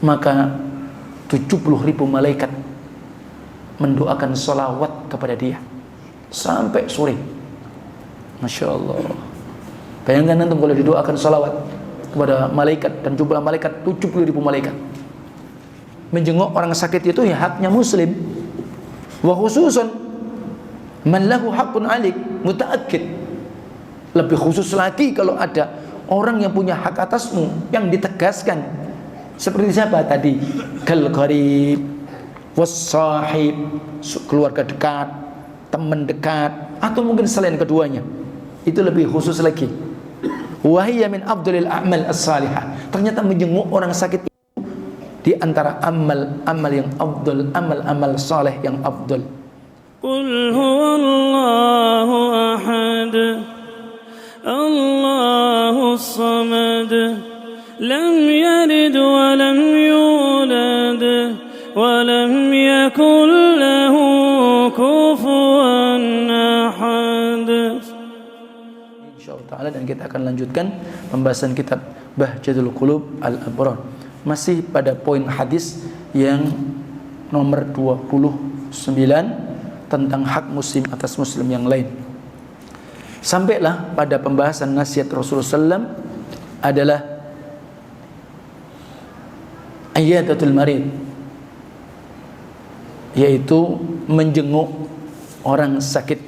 maka 70.000 malaikat mendoakan sholawat kepada dia sampai sore. Masya Allah. Bayangkan nanti kalau didoakan sholawat kepada malaikat, dan jumlah malaikat 70.000 malaikat. Menjenguk orang sakit itu ya haknya muslim. Wa khususan man lahu haqqun alik mutaakkid. Lebih khusus lagi kalau ada orang yang punya hak atasmu yang ditegaskan. Seperti siapa tadi? Kal qarib was sahib, keluarga dekat, teman dekat, atau mungkin selain keduanya. Itu lebih khusus lagi. Wa hiya min afdhalil a'mal as-salihah. Ternyata menjenguk orang sakit itu di antara amal yang afdal, amal saleh yang afdal. Qul huwallahu ahad, Allahus samad, lam yalid wa lam yulad wa lam yakul lahu kufuwan ahad. Insyaallah taala, dan kita akan lanjutkan pembahasan kitab Bahjatul Qulub Al-Abrar. Masih pada poin hadis yang nomor 29 tentang hak muslim atas muslim yang lain. Sampailah pada pembahasan nasihat Rasulullah SAW adalah iyadatul marid, yaitu menjenguk orang sakit,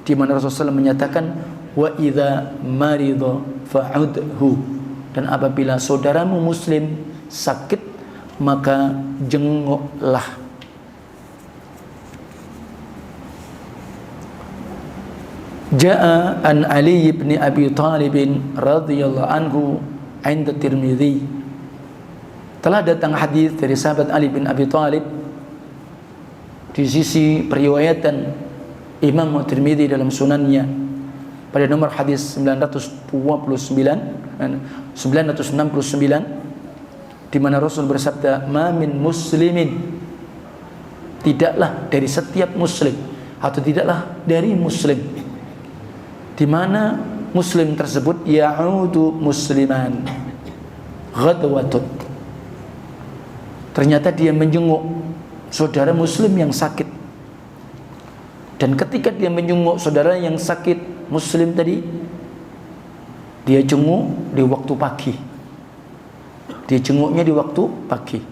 di mana Rasulullah SAW menyatakan wa idza marida fa'udhu, dan apabila saudaramu muslim sakit maka jenguklah. Jaa an Ali bin Abi Thalib radhiyallahu anhu 'inda Tirmidzi. Telah datang hadis dari sahabat Ali bin Abi Thalib di sisi periwayatan Imam Tirmidzi dalam sunannya pada nomor hadis 969, di mana Rasul bersabda, "Ma min muslimin", tidaklah dari setiap muslim, atau tidaklah dari muslim, di mana muslim tersebut ya'udu musliman ghadwatun, ternyata dia menjenguk saudara muslim yang sakit. Dan ketika dia menjenguk saudara yang sakit muslim tadi, dia jenguk di waktu pagi. Dia jenguknya di waktu pagi.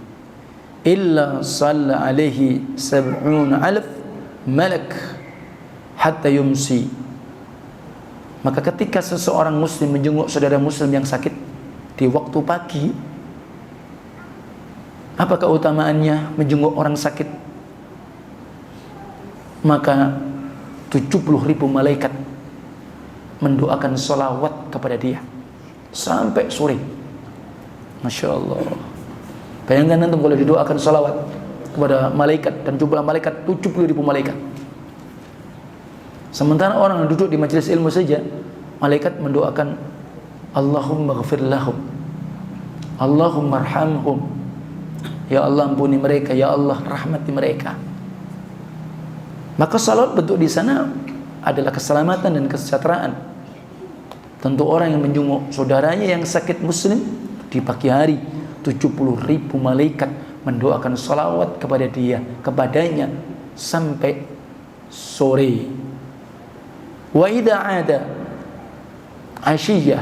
Illa salla alaihi 70,000 malak hatta yumsi. Maka ketika seseorang muslim menjenguk saudara muslim yang sakit di waktu pagi, apa keutamaannya menjenguk orang sakit? Maka 70.000 malaikat mendoakan sholawat kepada dia sampai sore. Masya Allah. Bayangkan nanti kalau didoakan sholawat kepada malaikat, dan jumlah malaikat 70.000 malaikat. Sementara orang yang duduk di majelis ilmu saja, malaikat mendoakan Allahumma ghafir lahum, Allahumma arhamhum, ya Allah ampuni mereka, ya Allah rahmati mereka. Maka salawat bentuk di sana adalah keselamatan dan kesejahteraan. Tentu orang yang menjenguk saudaranya yang sakit muslim di pagi hari, 70.000 malaikat mendoakan salawat kepada dia, kepadanya sampai sore. Wa idza ada ashiyah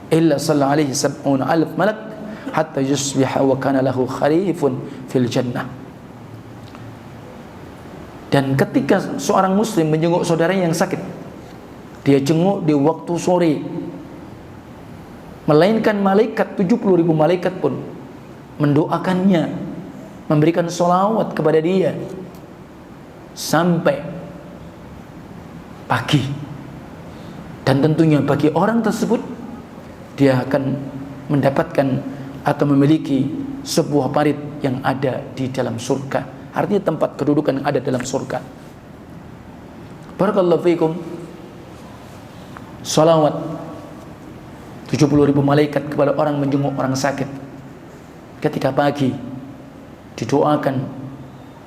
illa salla alaihi 70,000 malak hatta yusbiha wa kana lahu kharifun fil jannah. Dan ketika seorang muslim menjenguk saudaranya yang sakit, dia jenguk di waktu sore, melainkan malaikat 70.000 malaikat pun mendoakannya, memberikan sholawat kepada dia sampai pagi. Dan tentunya bagi orang tersebut, dia akan mendapatkan atau memiliki sebuah parit yang ada di dalam surga. Artinya tempat kedudukan yang ada dalam surga. Barakallahu fiikum. Salawat 70.000 malaikat kepada orang menjenguk orang sakit ketika pagi, didoakan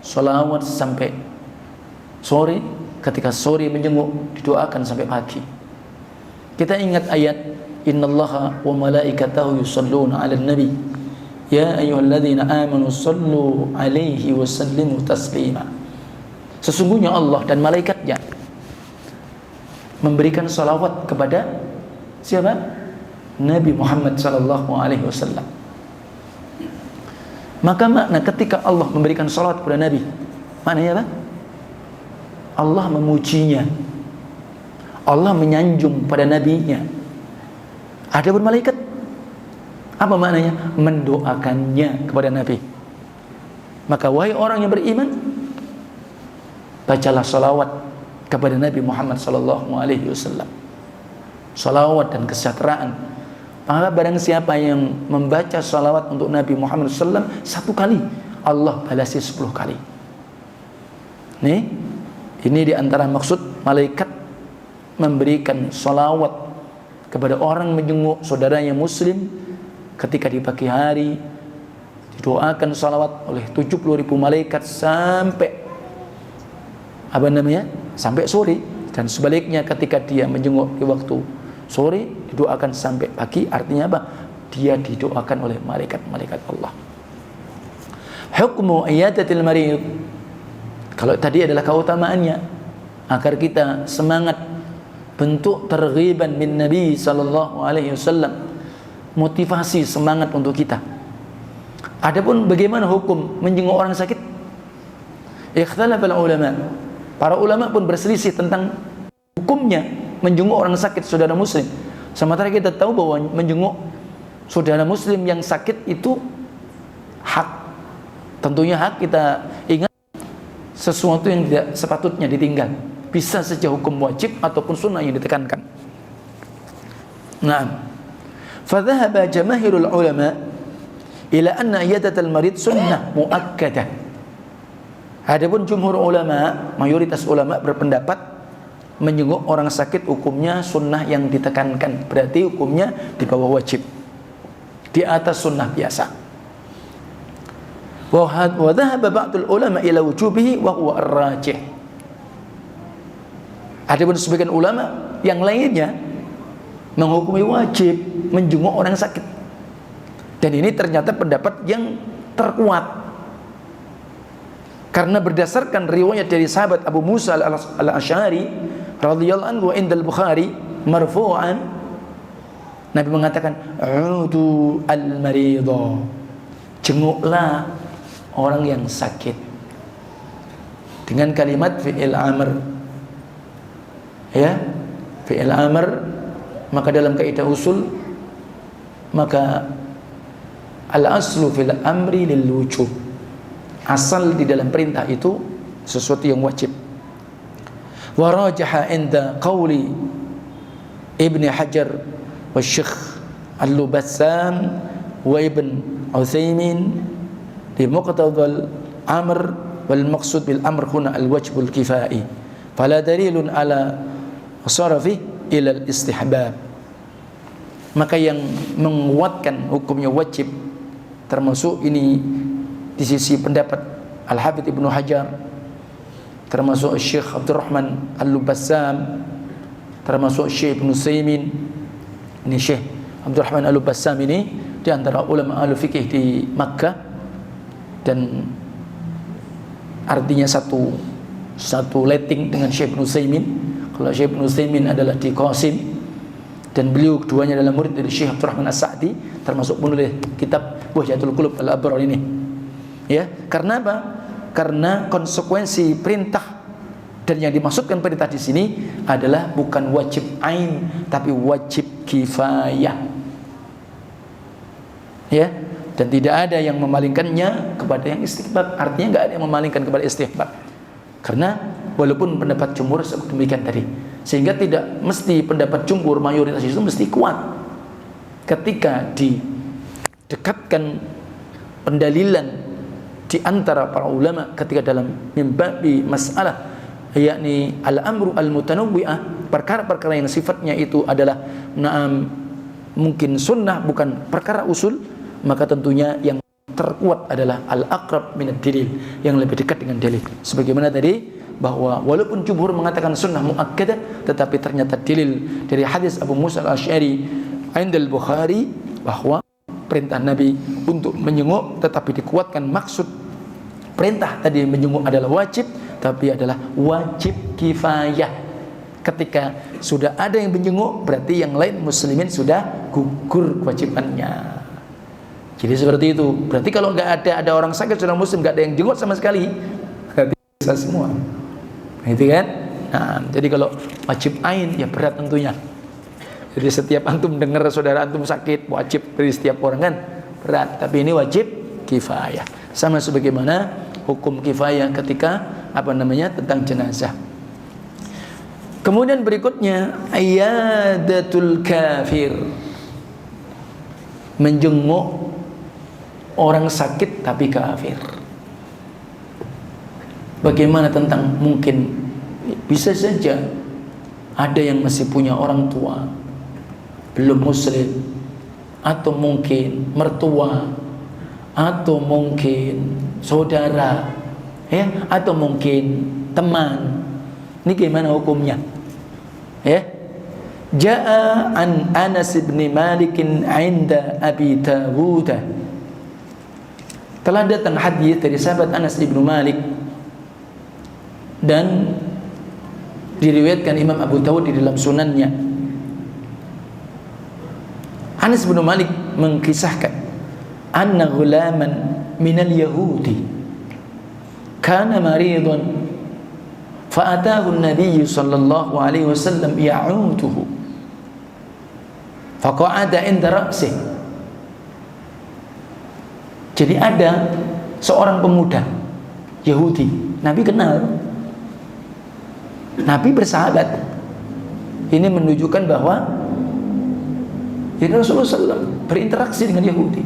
salawat sampai sore. Ketika sore menjenguk, didoakan sampai pagi. Kita ingat ayat innallaha wa malaikatahu yusholluna 'alan nabi Ya ayyuhalladzina amanu sallu alaihi wa sallimu taslima. Sesungguhnya Allah dan malaikatnya memberikan salawat kepada siapa? Nabi Muhammad sallallahu alaihi wasallam. Maka makna ketika Allah memberikan salawat kepada Nabi, maknanya apa? Allah memujinya, Allah menyanjung pada nabinya. Adapun malaikat, apa maknanya? Mendoakannya kepada Nabi. Maka wahai orang yang beriman, bacalah salawat kepada Nabi Muhammad sallallahu alaihi wasallam. Salawat dan kesejahteraan. Maka barang siapa yang membaca salawat untuk Nabi Muhammad sallallahu alaihi wasallam 1 kali, Allah balasi 10 kali. Nih, ini diantara maksud malaikat memberikan salawat kepada orang menjenguk saudaranya muslim ketika di pagi hari, didoakan salawat oleh 70.000 malaikat sampai sampai sore, dan sebaliknya ketika dia menjenguk di waktu sore didoakan sampai pagi. Artinya apa? Dia didoakan oleh malaikat-malaikat Allah. Hukmu iyadatil marid, kalau tadi adalah keutamaannya agar kita semangat, bentuk terghiban min Nabi sallallahu alaihi wasallam, motivasi semangat untuk kita. Adapun bagaimana hukum menjenguk orang sakit? Ikhtalafal ulama. Para ulama pun berselisih tentang hukumnya menjenguk orang sakit saudara muslim. Sementara kita tahu bahwa menjenguk saudara muslim yang sakit itu hak. Tentunya hak, kita ingat sesuatu yang tidak sepatutnya ditinggal. Bisa saja hukum wajib ataupun sunnah yang ditekankan. Nah, fadhahaba jamaahirul ulama ila anna iyadatul marid sunnah muakkadah. Adapun jumhur ulama, mayoritas ulama berpendapat menjenguk orang sakit hukumnya sunnah yang ditekankan. Berarti hukumnya di bawah wajib, di atas sunnah biasa. Wa dhahaba ba'dul ulama ila wujubihi wa huwa ar-rajih. Adapun sebagian ulama yang lainnya menghukumi wajib menjenguk orang sakit. Dan ini ternyata pendapat yang terkuat. Karena berdasarkan riwayat dari sahabat Abu Musa al-Asy'ari radhiyallahu anhu indal Bukhari marfu'an, Nabi mengatakan, "Udu al-maridha." Jenguklah orang yang sakit dengan kalimat fi'il amr, ya, fi'il amr. Maka dalam kaidah usul, maka al-aslu fil amri lil wujub, asal di dalam perintah itu sesuatu yang wajib. Wa rajaha inda qawli Ibn Hajar wa Syekh Al-Lubassam wa Ibn Utsaimin di muqtadal amr wal maqsud bil amr huna al wajibul kifai fala dalilun ala sarafi ila al istihbab. Maka yang menguatkan hukumnya wajib termasuk ini di sisi pendapat Al-Hafidz Ibnu Hajar, termasuk Syekh Abdurrahman Al-Lubassam, termasuk Syekh Ibnu Utsaimin. Ini Syekh Abdurrahman Al-Lubassam ini di antara ulama ahli fikih di Makkah, dan artinya satu letting dengan Syekh Ibnu Utsaimin. Kalau Syekh Ibnu Utsaimin adalah di Qasim, dan beliau keduanya adalah murid dari Syekh Abdurrahman As-Sa'di, termasuk penulis kitab Buhyatul Qulub Al-Abrar ini. Ya, karena apa? Karena konsekuensi perintah, dan yang dimaksudkan perintah di sini adalah bukan wajib ain tapi wajib kifayah. Ya, dan tidak ada yang memalingkannya kepada yang istihbab. Artinya enggak ada yang memalingkan kepada istihbab. Karena walaupun pendapat jumhur seperti demikian tadi, sehingga tidak mesti pendapat jumhur mayoritas itu mesti kuat. Ketika didekatkan pendalilan di antara para ulama ketika dalam mimbabi masalah, yakni al-amru al-mutanawwi'ah, perkara-perkara yang sifatnya itu adalah mungkin sunnah bukan perkara usul, maka tentunya yang terkuat adalah al-aqrab minad dalil, yang lebih dekat dengan dalil. Sebagaimana tadi bahwa walaupun jumhur mengatakan sunnah muakkadah, tetapi ternyata dalil dari hadis Abu Musa al-Asy'ari indal Bukhari bahwa perintah Nabi untuk menjenguk, tetapi dikuatkan maksud perintah tadi menjenguk adalah wajib, tapi adalah wajib kifayah. Ketika sudah ada yang menjenguk, berarti yang lain muslimin sudah gugur kewajibannya. Jadi seperti itu. Berarti kalau nggak ada orang sakit sudah muslim, nggak ada yang jenguk sama sekali, berarti bisa semua. Gitu kan? Nah, jadi kalau wajib ain ya berat tentunya. Jadi setiap antum dengar saudara antum sakit, wajib dari setiap orang kan berat. Tapi ini wajib kifayah. Sama sebagaimana hukum kifayah ketika tentang jenazah. Kemudian berikutnya iyadatul kafir, menjenguk orang sakit tapi kafir. Bagaimana tentang mungkin bisa saja ada yang masih punya orang tua belum muslim, atau mungkin mertua, atau mungkin saudara, ya, atau mungkin teman. Ini gimana hukumnya? Ya, Ja'a an Anas bin Malik 'inda Abi Dawud. Telah datang hadis dari sahabat Anas bin Malik dan diriwayatkan Imam Abu Dawud di dalam sunannya. Anas bin Malik mengkisahkan anna ghulaman minal yahudi kana maridan fa'atahu an-nabiy sallallahu alaihi wasallam ya'uduhu faqa'ada 'inda ra'sih. Jadi ada seorang pemuda Yahudi, Nabi kenal, Nabi bersahabat. Ini menunjukkan bahwa Rasulullah SAW berinteraksi dengan Yahudi.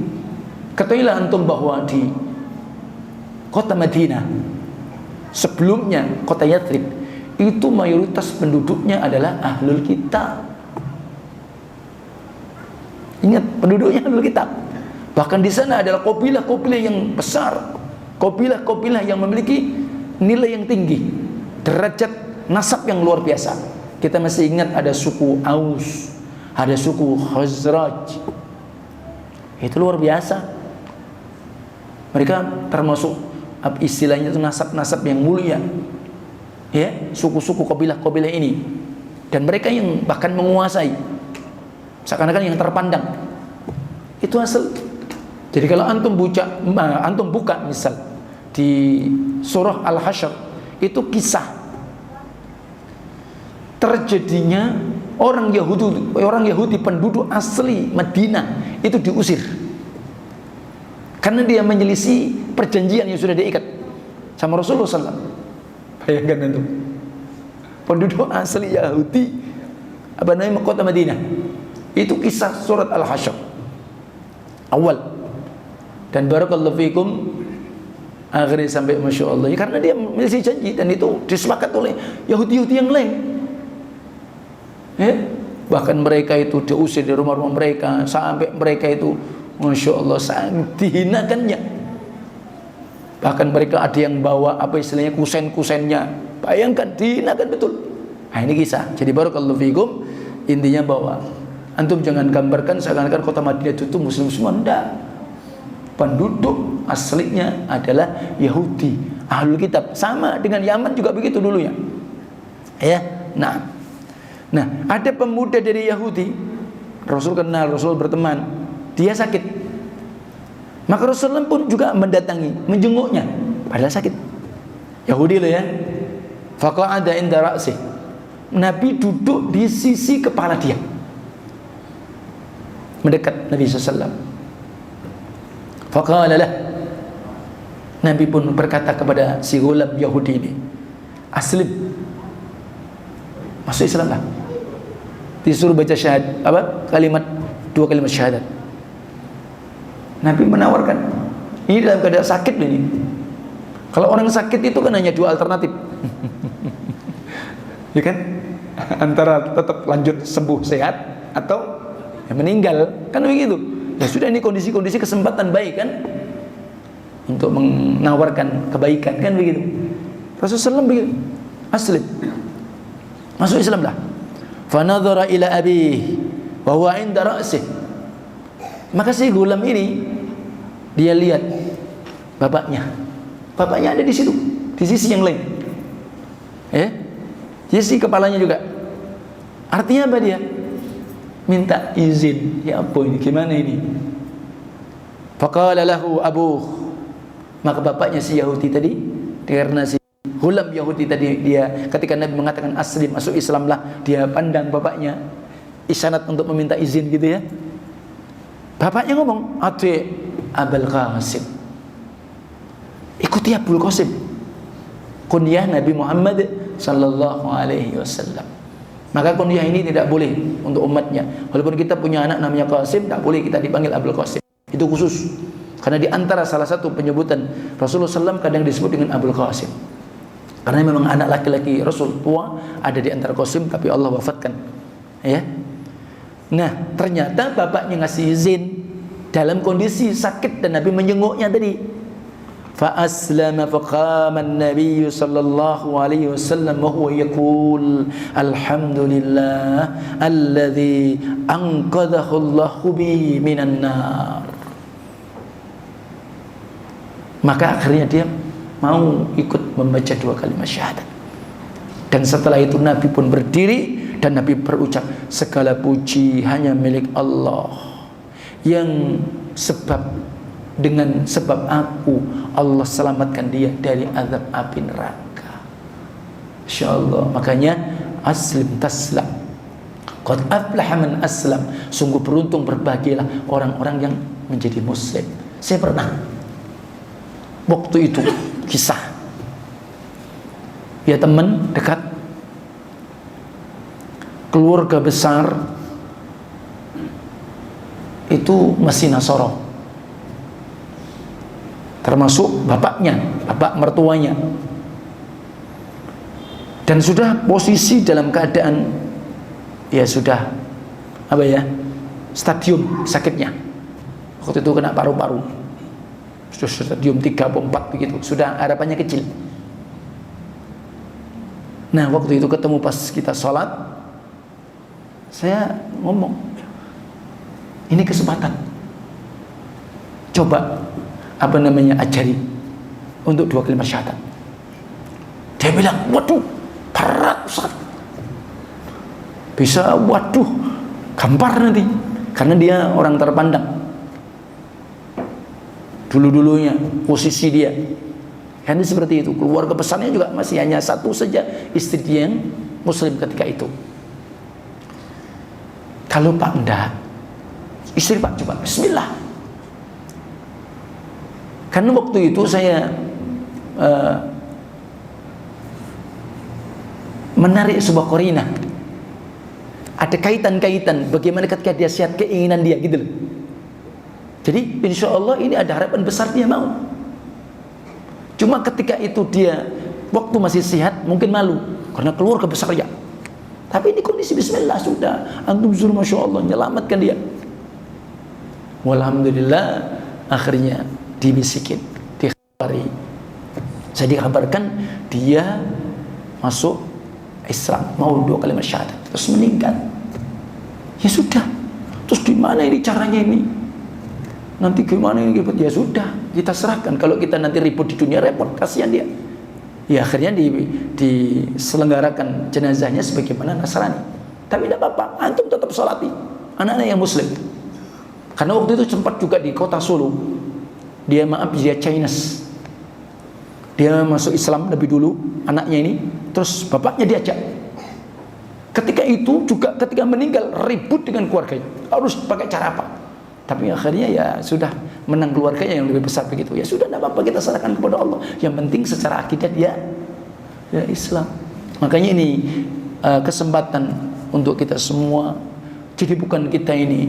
Ketahuilah antum bahwa di kota Madinah, sebelumnya kota Yathrib, itu mayoritas penduduknya adalah ahlul kitab. Ingat, penduduknya ahlul kitab. Bahkan di sana adalah kabilah-kabilah yang besar, kabilah-kabilah yang memiliki nilai yang tinggi, derajat nasab yang luar biasa. Kita masih ingat ada suku Aus, ada suku Khazraj. Itu luar biasa. Mereka termasuk istilahnya itu nasab-nasab yang mulia. Ya, suku-suku kabilah-kabilah ini. Dan mereka yang bahkan menguasai, seakan-akan yang terpandang. Itu asal. Jadi kalau antum buka misal di surah Al-Hasyr, itu kisah terjadinya orang Yahudi penduduk asli Madinah itu diusir karena dia menyelisih perjanjian yang sudah diikat sama Rasulullah SAW. Bayangkan itu penduduk asli Yahudi kota Madinah. Itu kisah surat Al-Hasyr awal. Dan barakallahu fikum akhirnya sampai Masya Allah, karena dia menyelisih janji dan itu disepakati oleh Yahudi-Yahudi yang lain. Bahkan mereka itu diusir dari rumah-rumah mereka, sampai mereka itu Masya Allah sangat dihinakannya. Bahkan mereka ada yang bawa istilahnya kusen-kusennya. Bayangkan, dihinakan betul. Nah, ini kisah. Jadi barakallahu fikum, intinya bahwa antum jangan gambarkan seakan-akan kota Madinah itu muslim semua. Enggak. Penduduk aslinya adalah Yahudi, ahlul kitab. Sama dengan Yaman juga begitu dulunya. Ya, Nah, ada pemuda dari Yahudi, Rasul kenal, Rasul berteman, dia sakit. Maka Rasulullah pun juga mendatangi, menjenguknya, padahal sakit. Yahudi loh ya. Faqa'ada 'inda ra'sih. Nabi duduk di sisi kepala dia, mendekat Nabi SAW. Faqala lah. Nabi pun berkata kepada si ghulam Yahudi ini, aslim, masuk Islam lah. Disuruh baca dua kalimat syahadat. Nabi menawarkan. Ini dalam keadaan sakit ini. Kalau orang sakit itu kan hanya dua alternatif. Ya kan? Antara tetap lanjut sembuh sehat atau meninggal. Kan begitu. Ya sudah, ini kondisi-kondisi kesempatan baik kan untuk menawarkan kebaikan, kan begitu. Rasulullah SAW begitu. Aslim, masuk Islam lah. Fanadhara ila abih wa huwa 'inda ra'sih. Maka si gulam ini dia lihat bapaknya ada di situ, di sisi yang lain, sisi kepalanya juga. Artinya apa dia? Minta izin. Ya apa ini? Gimana ini? Faqala lahu abuh. Maka bapaknya si Yahudi tadi, karena si gulam Yahudi tadi, dia ketika Nabi mengatakan aslim, masuk Islamlah, dia pandang bapaknya isyarat untuk meminta izin gitu ya. Bapaknya ngomong, ati Abul Qasim, ikuti Abul Qasim, kunyah Nabi Muhammad sallallahu alaihi wasallam. Maka kunyah ini tidak boleh untuk umatnya. Walaupun kita punya anak namanya Qasim, tidak boleh kita dipanggil Abul Qasim. Itu khusus, karena di antara salah satu penyebutan Rasulullah SAW kadang disebut dengan Abul Qasim, karena memang anak laki-laki Rasul tua ada di antara Qasim, tapi Allah wafatkan, ya. Nah, ternyata bapaknya ngasih izin dalam kondisi sakit dan Nabi menjenguknya tadi. Fa aslama faqama an-nabiy sallallahu alaihi wasallam wa huwa yaqul alhamdulillah alladzi anqadhahu Allahu bi minan nar. Maka akhirnya dia mau ikut membaca 2 kalimat syahadat. Dan setelah itu Nabi pun berdiri dan Nabi berucap, segala puji hanya milik Allah yang dengan sebab aku Allah selamatkan dia dari azab api neraka. Insyaallah. Makanya aslim taslam, qad aflaha man aslam. Sungguh beruntung, berbahagialah orang-orang yang menjadi muslim. Saya pernah waktu itu kisah, ya, teman dekat, keluarga besar itu masih Nasoro, termasuk bapaknya, bapak mertuanya, dan sudah posisi dalam keadaan ya sudah apa ya, stadium sakitnya. Waktu itu kena paru-paru, sudah stadium 3 atau 4 begitu, sudah harapannya kecil. Nah, waktu itu ketemu pas kita sholat, saya ngomong, ini kesempatan, coba ajari untuk 2 kalimat syahadat. Dia bilang, waduh, berat Ustaz, bisa, waduh, gampar nanti, karena dia orang terpandang dulu-dulunya, posisi dia kan seperti itu. Keluarga besarnya juga masih hanya satu saja, istri dia yang muslim ketika itu. Kalau Pak enggak, istri Pak coba bismillah. Karena waktu itu saya menarik sebuah korina, ada kaitan-kaitan bagaimana ketika dia sehat, keinginan dia gitu loh. Jadi insya Allah ini ada harapan besar dia mau. Cuma ketika itu dia waktu masih sehat mungkin malu karena keluarga besar ya. Tapi ini kondisi bismillah sudah, antum suruh masya Allah menyelamatkan dia. Walhamdulillah akhirnya dibisikin, dikhabari. Saya dikabarkan dia masuk Islam, mau 2 kalimat syahadat, terus meninggal. Ya sudah, terus gimana ini caranya ini? Nanti gimana ini? Ya sudah, kita serahkan. Kalau kita nanti ribut di dunia repot, kasihan dia. Ya akhirnya diselenggarakan jenazahnya sebagaimana Nasrani. Tapi tidak apa-apa, antum tetap sholati anak-anak yang muslim. Karena waktu itu sempat juga di kota Solo, dia Chinese, dia masuk Islam lebih dulu, anaknya ini, terus bapaknya diajak. Ketika itu juga ketika meninggal ribut dengan keluarganya, harus pakai cara apa? Tapi akhirnya ya sudah, menang keluarganya yang lebih besar begitu. Ya sudah, tidak apa-apa, kita serahkan kepada Allah. Yang penting secara akidah dia Islam. Makanya ini kesempatan untuk kita semua. Jadi bukan kita ini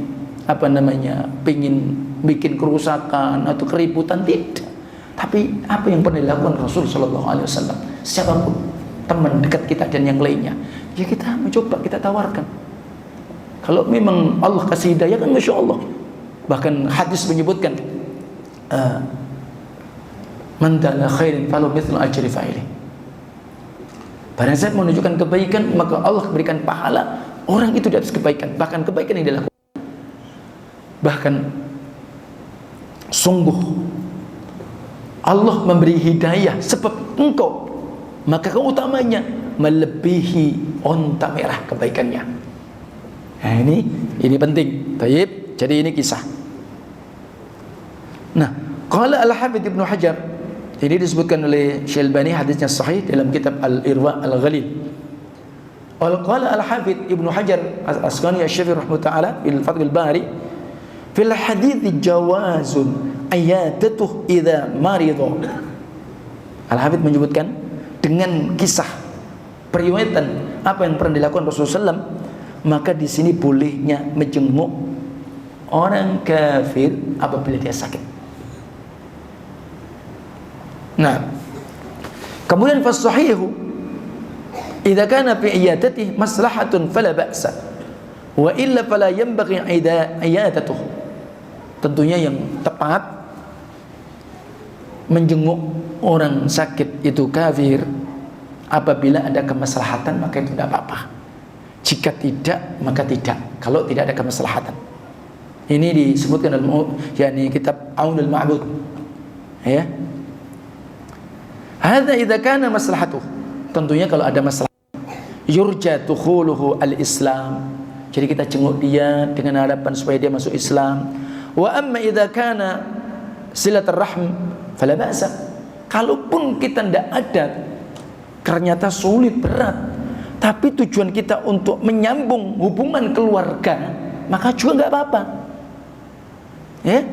pengin bikin kerusakan atau keributan, tidak. Tapi apa yang pernah dilakukan Rasul Shallallahu Alaihi Wasallam, siapapun teman dekat kita dan yang lainnya, ya kita mencoba, kita tawarkan. Kalau memang Allah kasih hidayah kan masya Allah. Bahkan hadis menyebutkan man dalla khairin falahu mithlu ajri fa'ilih. Barang siapa menunjukkan kebaikan, maka Allah berikan pahala orang itu di atas kebaikan, bahkan kebaikan yang dilakukan. Bahkan sungguh Allah memberi hidayah sebab engkau, maka keutamanya melebihi onta merah kebaikannya. Nah, ini penting. Baik, jadi ini kisah. Nah, qala Al-Hafidz Ibnu Hajar, ini disebutkan oleh Syalbani, hadisnya sahih dalam kitab Al-Irwa Al-Ghalil. Qala Al-Hafidz Ibnu Hajar Al-Asqalani Asy-Syafi'i rahimahullah taala fil Fathul Bari, fil hadits jawazun ayadatuh idza maridha. Al-Hafidz menyebutkan dengan kisah periwayatan apa yang pernah dilakukan Rasulullah SAW, maka di sini bolehnya menjenguk orang kafir apabila dia sakit. Nah, kemudian fasahihu idza kana fi iyadatihi maslahatun fala ba'sa wa illa fala yanbaghi iyadatuhu. Tentunya yang tepat menjenguk orang sakit itu kafir apabila ada kemaslahatan, maka itu tidak apa-apa. Jika tidak, maka tidak. Kalau tidak ada kemaslahatan. Ini disebutkan dalam kitab Aunul Ma'bud. Ya. Hadza idza kana maslahatuh. Tentunya kalau ada masalah. Yurja dukhuluhu al-Islam. Jadi kita jenguk dia dengan harapan supaya dia masuk Islam. Wa amma idza kana silaturrahim fala ba'sa. Kalaupun kita tidak ada, ternyata sulit, berat, tapi tujuan kita untuk menyambung hubungan keluarga, maka juga enggak apa-apa. Ya.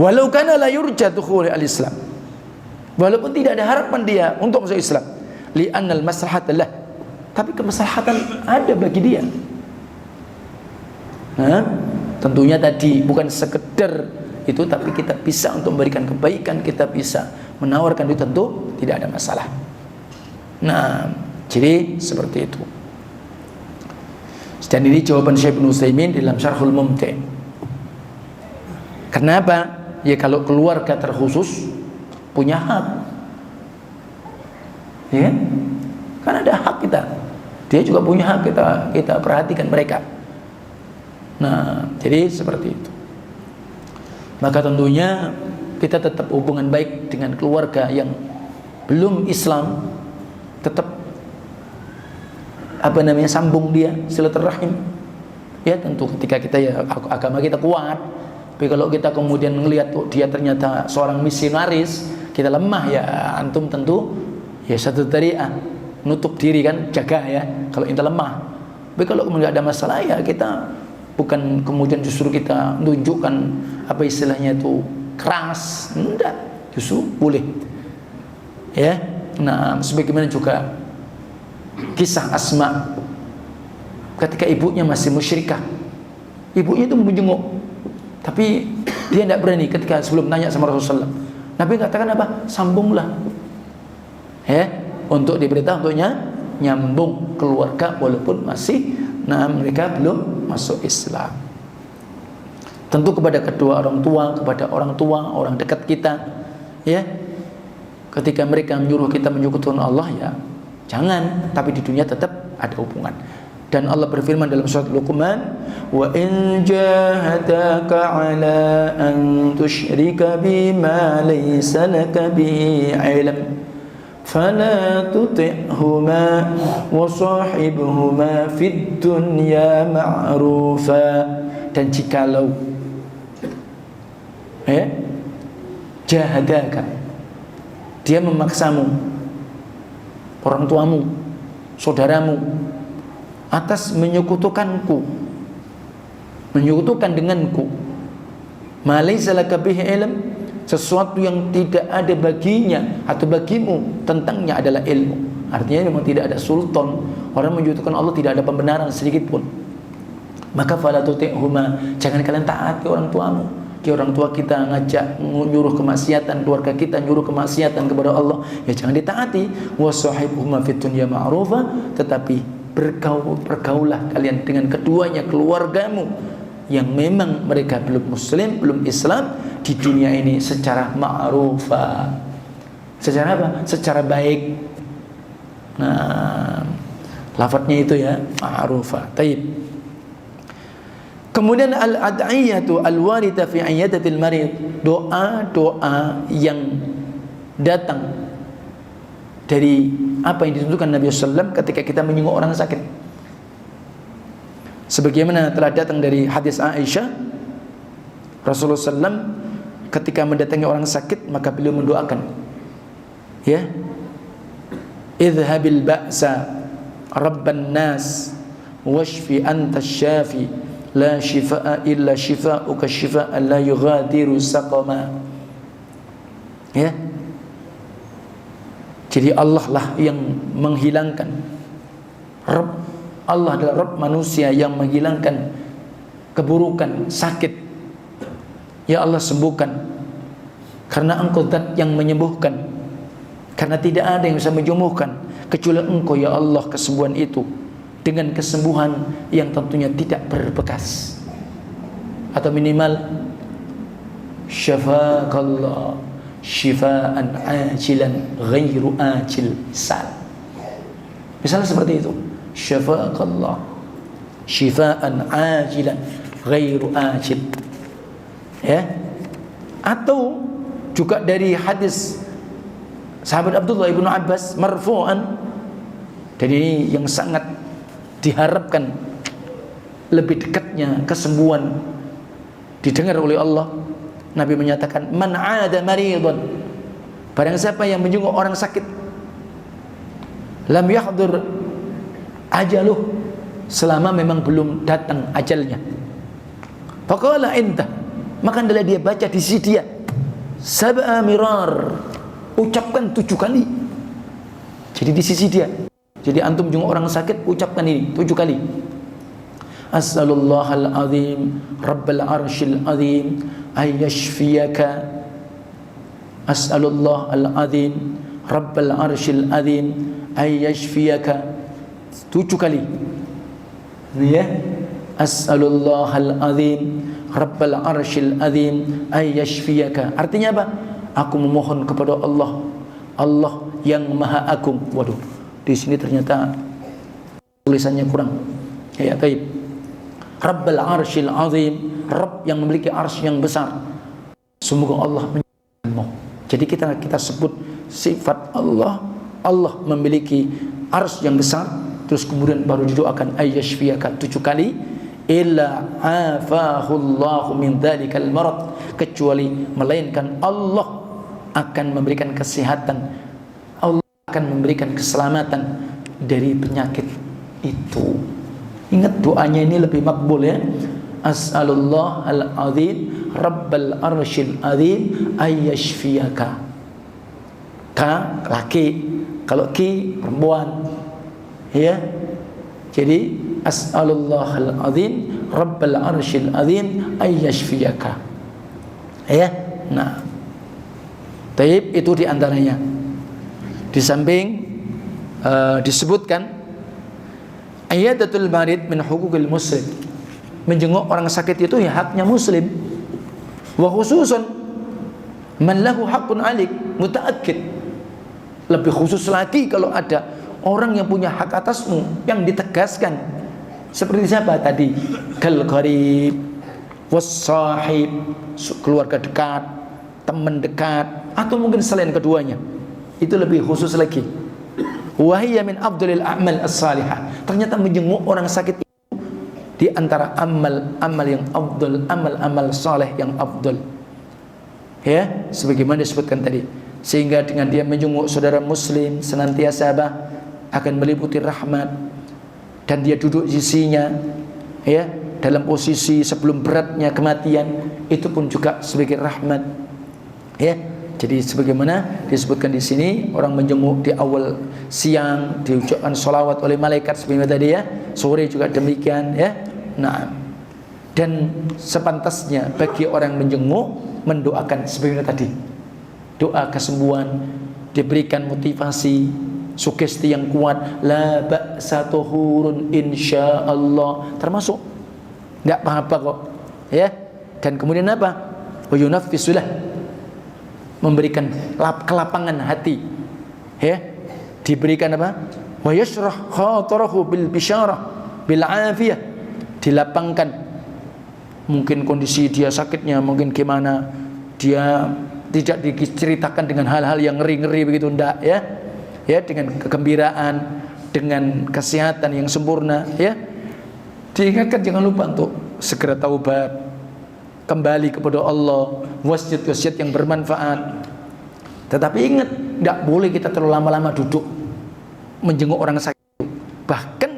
Walau kana la yurja dukhul al-Islam. Walaupun tidak ada harapan dia untuk masuk Islam, li'annal maslahata lah. Tapi kemaslahatan ada bagi dia. Nah, tentunya tadi bukan sekedar itu, tapi kita bisa untuk memberikan kebaikan, kita bisa menawarkan itu, tentu tidak ada masalah. Nah, jadi seperti itu. Dan ini jawaban Syekh Ibnu Utsaimin dalam Syarhul Mumti'. Kenapa? Ya kalau keluarga terkhusus punya hak. Ya. Kan ada hak kita. Dia juga punya hak, kita perhatikan mereka. Nah, jadi seperti itu. Maka tentunya kita tetap hubungan baik dengan keluarga yang belum Islam, tetap sambung dia silaturahim. Ya tentu ketika kita agama kita kuat. Tapi kalau kita kemudian melihat dia ternyata seorang misionaris, kita lemah, ya antum tentu ya satu tari'ah, nutup diri kan, jaga ya kalau kita lemah. Tapi kalau kemudian ada masalah, ya kita bukan kemudian justru kita menunjukkan apa istilahnya itu keras, enggak, justru boleh. Ya. Nah, sebagaimana juga kisah Asma ketika ibunya masih musyrikah. Ibunya itu menjenguk, tapi dia tidak berani ketika sebelum tanya sama Rasulullah. Nabi katakan apa? Sambunglah. Ya, untuk diberitahu untuknya nyambung keluarga walaupun masih mereka belum masuk Islam. Tentu kepada kedua orang tua, kepada orang tua, orang dekat kita, ya. Ketika mereka menyuruh kita menyekutukan Allah, ya jangan, tapi di dunia tetap ada hubungan. Dan Allah berfirman dalam surat Luqman, wa in jahadaka ala an tusyrika bima laysa laka bihi ilm fala tuti'huma wa sahibhuma fid dunya ma'rufa. Dan jikalau jahadaka, dia memaksamu, orang tuamu, saudaramu, atas menyekutukanku, menyekutukan denganku, ma laysa laka bihi ilm, sesuatu yang tidak ada baginya atau bagimu tentangnya adalah ilmu. Artinya memang tidak ada sultan, orang menyekutukan Allah tidak ada pembenaran sedikit pun. Maka fala tuti'huma, jangan kalian taati orang tuamu. Dia orang tua kita ngajak nyuruh kemaksiatan, keluarga kita nyuruh kemaksiatan kepada Allah, ya jangan ditaati. Wa sahibhuma fid dunya ma'rufa, tetapi bergaulah kalian dengan keduanya, keluargamu yang memang mereka belum muslim, belum Islam, di dunia ini secara ma'rufa. Secara apa? Secara baik. Nah, lafadznya itu ya, ma'rufa. Taib. Kemudian al-ad'iyatu al-warida fi iyadatil marid, doa-doa yang datang dari apa yang ditentukan Nabi SAW ketika kita menyenguk orang sakit. Sebagaimana telah datang dari hadis Aisyah, Rasulullah SAW ketika mendatangi orang sakit maka beliau mendoakan, ya, idhabil ba'sa rabban nas washfi anta syafi la shifaa illa shifauka shifaan la yughadiru saqama. Ya, jadi Allah lah yang menghilangkan. Rabb, Allah adalah Rabb manusia yang menghilangkan keburukan, sakit. Ya Allah, sembuhkan, karena Engkau zat yang menyembuhkan, karena tidak ada yang bisa menyembuhkan kecuali Engkau ya Allah. Kesembuhan itu dengan kesembuhan yang tentunya tidak berbekas, atau minimal syafaqallah syifaan ajilan ghairu ajil sal. Misalnya seperti itu, syafaqallah syifaan ajilan ghairu ajil, ya. Atau juga dari hadis sahabat Abdullah ibnu Abbas marfu'an, dan ini yang sangat diharapkan lebih dekatnya kesembuhan didengar oleh Allah. Nabi menyatakan, man 'ada maridun, barang siapa yang menjenguk orang sakit, lam yahdur ajaluh, selama memang belum datang ajalnya. Faqala inta, maka adalah dia baca di sisi dia sab'a mirar, ucapkan 7 kali. Jadi di sisi dia. Jadi antum jenguk orang sakit, ucapkan ini 7 kali. As'alullahal azim rabbal arshil azim ayyashfiyaka. As'alullahal azim rabbal arshil azim ayyashfiyaka. 7 kali. Ya. As'alullahal azim rabbal arshil azim ayyashfiyaka. Artinya apa? Aku memohon kepada Allah, Allah yang maha agung. Waduh, di sini ternyata tulisannya kurang. Ya, baik. Rabbal arshil azim, Rabb yang memiliki arsy yang besar. Semoga Allah menyembuhkanmu. Jadi kita sebut sifat Allah, Allah memiliki arsy yang besar, terus kemudian baru didoakan ayyashfiyaka 7 kali. Illa afahullahu min dzalikal marad, kecuali melainkan Allah akan memberikan kesehatan, Allah akan memberikan keselamatan dari penyakit itu. Ingat doanya ini lebih makbul, ya. As'alullahal azim rabbal arshil azim ayyashfiyaka. Ka laki, kalau ki perempuan, ya. Jadi as'alullahal azim rabbal arshil azim ayyashfiyaka, ya. Nah, taib itu diantaranya. Di samping disebutkan iyadatul marid min hukukil muslim, menjenguk orang sakit itu ya haknya muslim. Wa khususan man lahu haqqun alik mutaakkid, lebih khusus lagi kalau ada orang yang punya hak atasmu yang ditegaskan. Seperti siapa tadi? Kal qarib was sahib, keluarga dekat, teman dekat, atau mungkin selain keduanya. Itu lebih khusus lagi. Wahiyya min afdalil a'mal as-salihah, ternyata menjenguk orang sakit itu di antara amal-amal yang afdal, amal-amal saleh yang afdal, ya, sebagaimana disebutkan tadi. Sehingga dengan dia menjenguk saudara muslim senantiasa akan meliputi rahmat, dan dia duduk di sisinya, ya, dalam posisi sebelum beratnya kematian, itu pun juga sebagai rahmat, ya. Jadi sebagaimana disebutkan di sini, orang menjenguk di awal siang diucapkan sholawat oleh malaikat sebagaimana tadi, ya. Sore juga demikian, ya. Nah, dan sepantasnya bagi orang menjenguk mendoakan sebagaimana tadi, doa kesembuhan, diberikan motivasi, sugesti yang kuat, la ba'sa tuhurun insyaallah, termasuk enggak apa-apa kok, ya. Dan kemudian apa? Wa yunaffisulah, memberikan kelapangan hati, ya, diberikan apa? Wa yashrah khatarahu bil bisyarah bil afiyah, dilapangkan mungkin kondisi dia sakitnya mungkin gimana, dia tidak diceritakan dengan hal-hal yang ngeri-ngeri begitu, ndak ya. Ya, dengan kegembiraan, dengan kesehatan yang sempurna ya. Diingatkan jangan lupa untuk segera taubat, kembali kepada Allah, wasiat-wasiat yang bermanfaat. Tetapi ingat, tidak boleh kita terlalu lama-lama duduk menjenguk orang sakit. Bahkan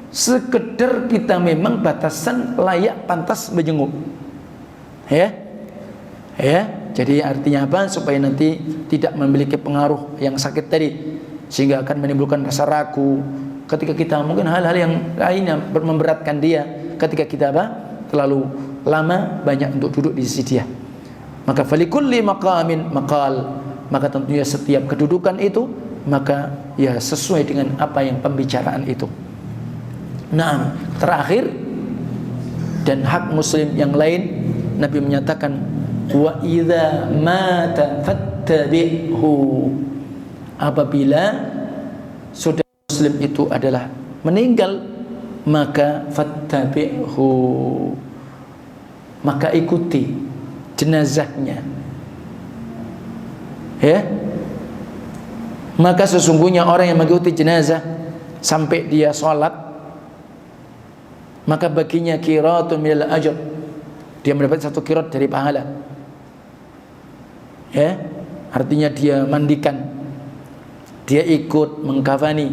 sekedar kita memang batasan layak pantas menjenguk. Ya. Jadi artinya apa? Supaya nanti tidak memiliki pengaruh yang sakit tadi, sehingga akan menimbulkan rasa ragu ketika kita mungkin hal-hal yang lainnya memberatkan dia, ketika kita terlalu lama banyak untuk duduk di sisi dia. Maka falikulli maqamin maqal, maka tentunya setiap kedudukan itu maka ya sesuai dengan apa yang pembicaraan itu. Nah, terakhir, dan hak muslim yang lain, Nabi menyatakan wa idza mata fattabi'hu, apabila saudara muslim itu adalah meninggal, maka fattabi'hu, maka ikuti jenazahnya. Ya, maka sesungguhnya orang yang mengikuti jenazah sampai dia sholat, maka baginya qiratun minal ajr, dia mendapat 1 qirat dari pahala. Ya, artinya dia mandikan, dia ikut mengkafani,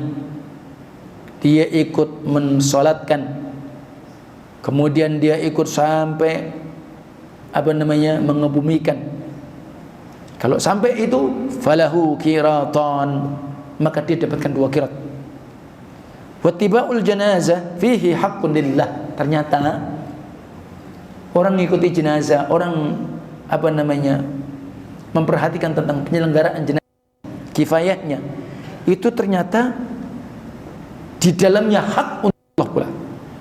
dia ikut mensolatkan, kemudian dia ikut sampai mengebumikan. Kalau sampai itu falahu qiratan, maka dia dapatkan 2 qirat. Wattiba'ul janazah fihi haqqun lillah, ternyata orang mengikuti jenazah, orang memperhatikan tentang penyelenggaraan jenazah, kifayahnya itu ternyata di dalamnya hak untuk Allah pula,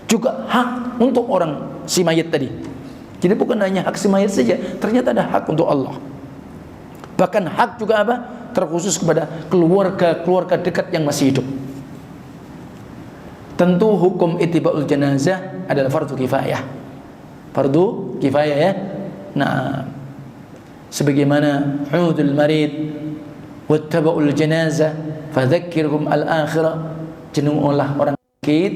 juga hak untuk orang si mayit tadi. Jadi bukan hanya hak si mayit saja, ternyata ada hak untuk Allah. Bahkan hak juga terkhusus kepada keluarga dekat yang masih hidup. Tentu hukum ittiba'ul janazah adalah fardu kifayah. Fardu kifayah ya. Nah, sebagaimana hudul marid wattaba'ul janazah fadzakkirhum al-akhirah, jenenglah orang sakit,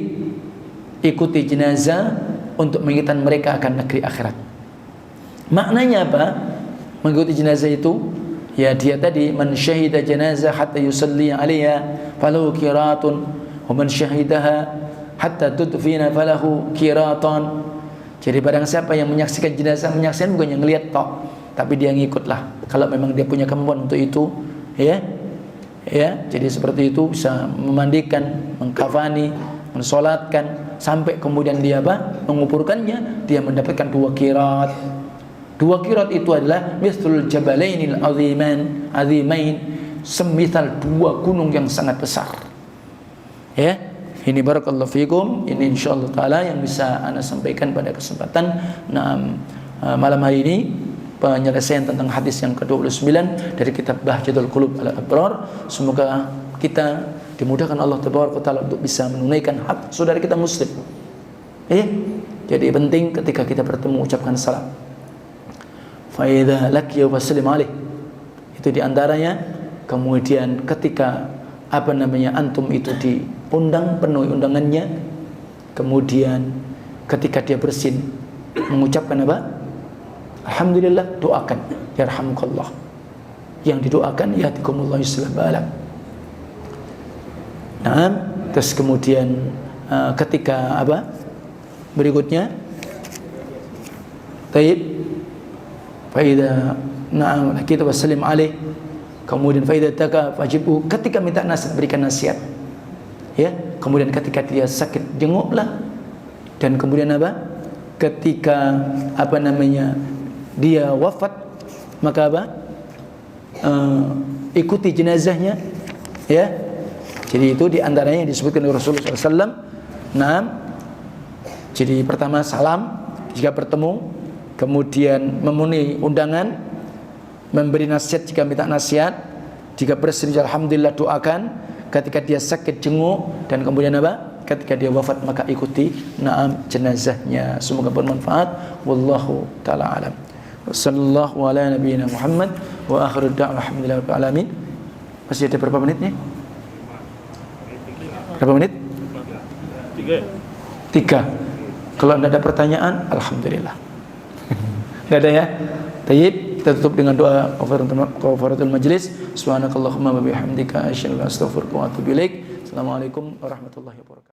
ikuti jenazah untuk mengingatkan mereka akan negeri akhirat. Maknanya apa? Mengikuti jenazah itu ya dia tadi, man syahida janazah hatta yusalli 'alaiha falahu qiratun wa man syahidaha hatta tudfina falahu qiratan. Jadi barang siapa yang menyaksikan jenazah, menyaksikan bukan yang ngelihat tok, tapi dia ngikutlah kalau memang dia punya kemampuan untuk itu ya. Jadi seperti itu, bisa memandikan, mengkafani, mensolatkan, sampai kemudian dia menguburkannya, dia mendapatkan 2 qirat. 2 qirat itu adalah mithlul jabalainil azimain, semisal 2 gunung yang sangat besar. Ya, ini barakallahu fikum. Ini insyaallah taala yang bisa ana sampaikan pada kesempatan malam hari ini, penyelesaian tentang hadis yang ke-29 dari kitab Bahjatul Qulub al-Abrar. Semoga kita dimudahkan Allah Tabaraka Taala untuk bisa menunaikan hak saudara kita muslim. Jadi penting ketika kita bertemu ucapkan salam. Fa idza laqiya wa sallim alaih. Itu diantaranya. Kemudian ketika antum itu diundang, penuhi undangannya. Kemudian ketika dia bersin mengucapkan alhamdulillah, doakan yarhamukallah. Yang didoakan yahdikumullah yuslih balak. Nah, terus kemudian ketika berikutnya taib faida kita wassalim alaih, kemudian faida taka fajibu, ketika minta nasihat berikan nasihat ya. Kemudian ketika dia sakit jenguklah, dan kemudian ketika dia wafat maka ikuti jenazahnya ya. Jadi itu diantaranya yang disebutkan oleh Rasulullah SAW. Nah, jadi pertama salam jika bertemu, kemudian memenuhi undangan, memberi nasihat jika minta nasihat, jika bersin alhamdulillah doakan, ketika dia sakit jenguk, dan kemudian ketika dia wafat maka ikuti jenazahnya. Semoga bermanfaat. Wallahu taala alam. Wassallallahu ala nabiyyina Muhammad wa akhiru da'wa alhamdulillahi rabbil alamin. Masih ada berapa menit nih? Berapa menit? 3. Kalau tidak ada pertanyaan, alhamdulillah. Tidak ada ya? Tayyib, kita tutup dengan doa kafaratul majlis. Subhanakallahumma wa bihamdika asyhadu an la ilaha illa anta astaghfiruka wa atubu ilaik. Assalamualaikum warahmatullahi wabarakatuh.